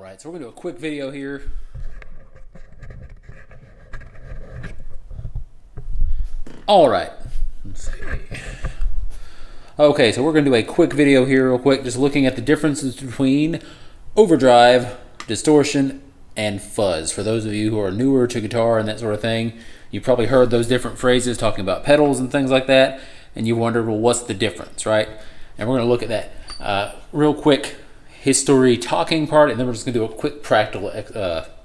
Alright, so we're going to do a quick video here. Alright, let's see. Okay, so we're going to do a quick video here real quick, just looking at the differences between overdrive, distortion, and fuzz. For those of you who are newer to guitar and that sort of thing, you probably heard those different phrases talking about pedals and things like that, and you wondered, well, what's the difference, right? And we're going to look at that real quick history talking part, and then we're just going to do a quick practical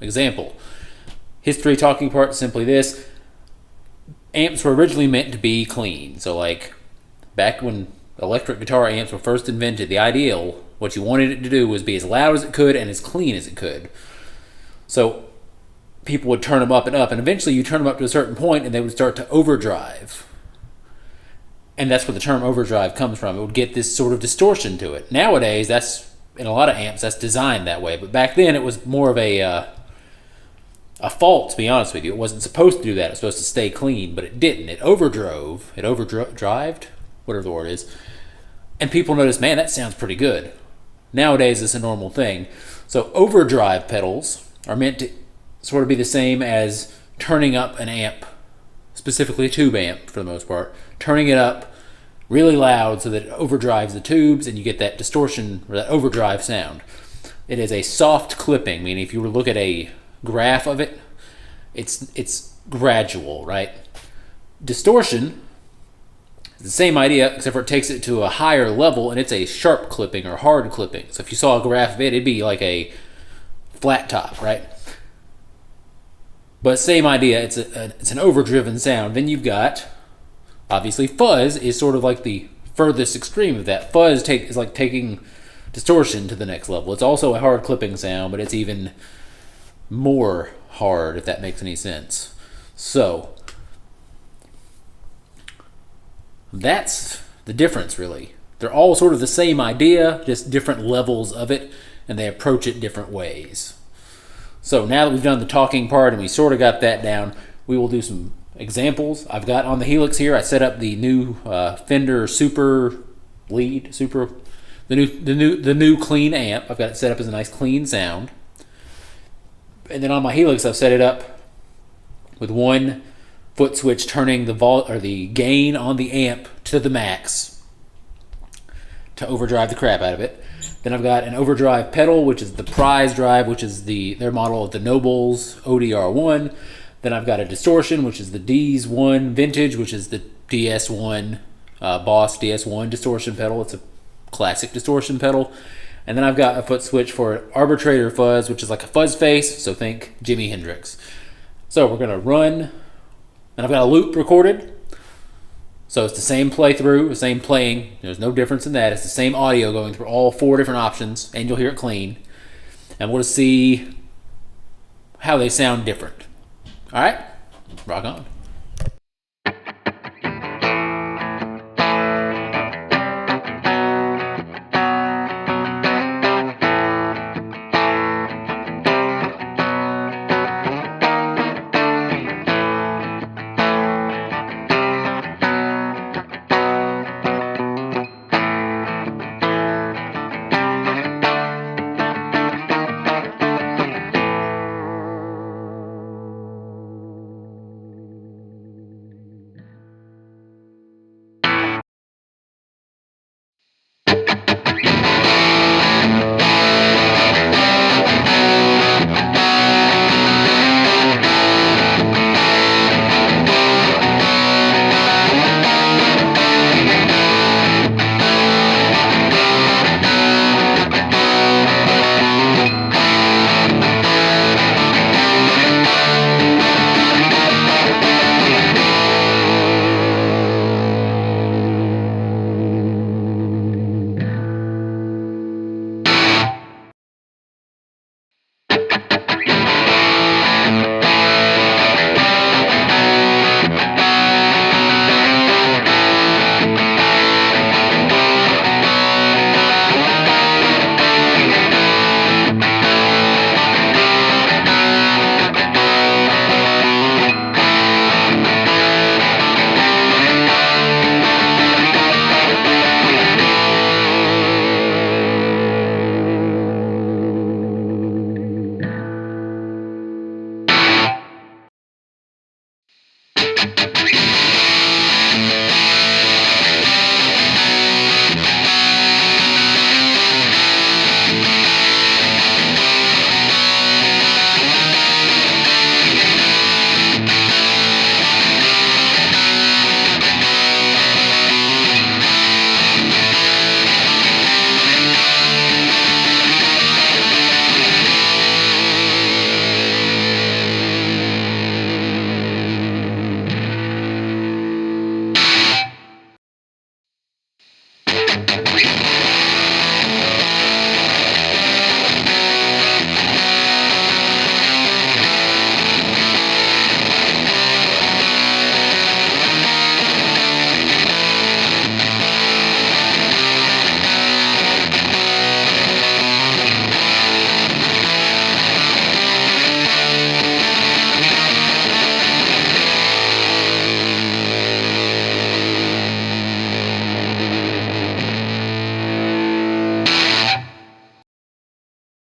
example. History talking part, simply this. Amps were originally meant to be clean. So like back when electric guitar amps were first invented, the ideal, what you wanted it to do was be as loud as it could and as clean as it could. So people would turn them up and up, and eventually you turn them up to a certain point and they would start to overdrive. And that's where the term overdrive comes from. It would get this sort of distortion to it. Nowadays, that's, in a lot of amps, that's designed that way. But back then, it was more of a fault, to be honest with you. It wasn't supposed to do that. It was supposed to stay clean, but it didn't. It overdrove. It overdrived, whatever the word is. And people noticed, man, that sounds pretty good. Nowadays, it's a normal thing. So overdrive pedals are meant to sort of be the same as turning up an amp, specifically a tube amp for the most part, turning it up really loud so that it overdrives the tubes and you get that distortion or that overdrive sound. It is a soft clipping, meaning if you were to look at a graph of it, it's gradual, right? Distortion is the same idea, except for it takes it to a higher level, and it's a sharp clipping or hard clipping. So if you saw a graph of it, it'd be like a flat top, right? But same idea, it's an overdriven sound. Then you've got, obviously, fuzz is sort of like the furthest extreme of that. Fuzz is like taking distortion to the next level. It's also a hard clipping sound, but it's even more hard, if that makes any sense. So that's the difference, really. They're all sort of the same idea, just different levels of it, and they approach it different ways. So now that we've done the talking part and we sort of got that down, we will do some examples. I've got on the Helix here, I set up the new Fender the new clean amp. I've got it set up as a nice clean sound. And then on my Helix, I've set it up with one foot switch turning the gain on the amp to the max to overdrive the crap out of it. Then I've got an overdrive pedal, which is the prize drive, which is their model of the Nobels ODR 1. Then I've got a distortion, which is the Deez One Vintage, which is the DS1 Boss DS1 distortion pedal. It's a classic distortion pedal. And then I've got a foot switch for an Arbitrator Fuzz, which is like a FuzzFace, so think Jimi Hendrix. So we're going to run, and I've got a loop recorded. So it's the same playthrough, the same playing. There's no difference in that. It's the same audio going through all four different options, and you'll hear it clean. And we'll see how they sound different. All right, rock on.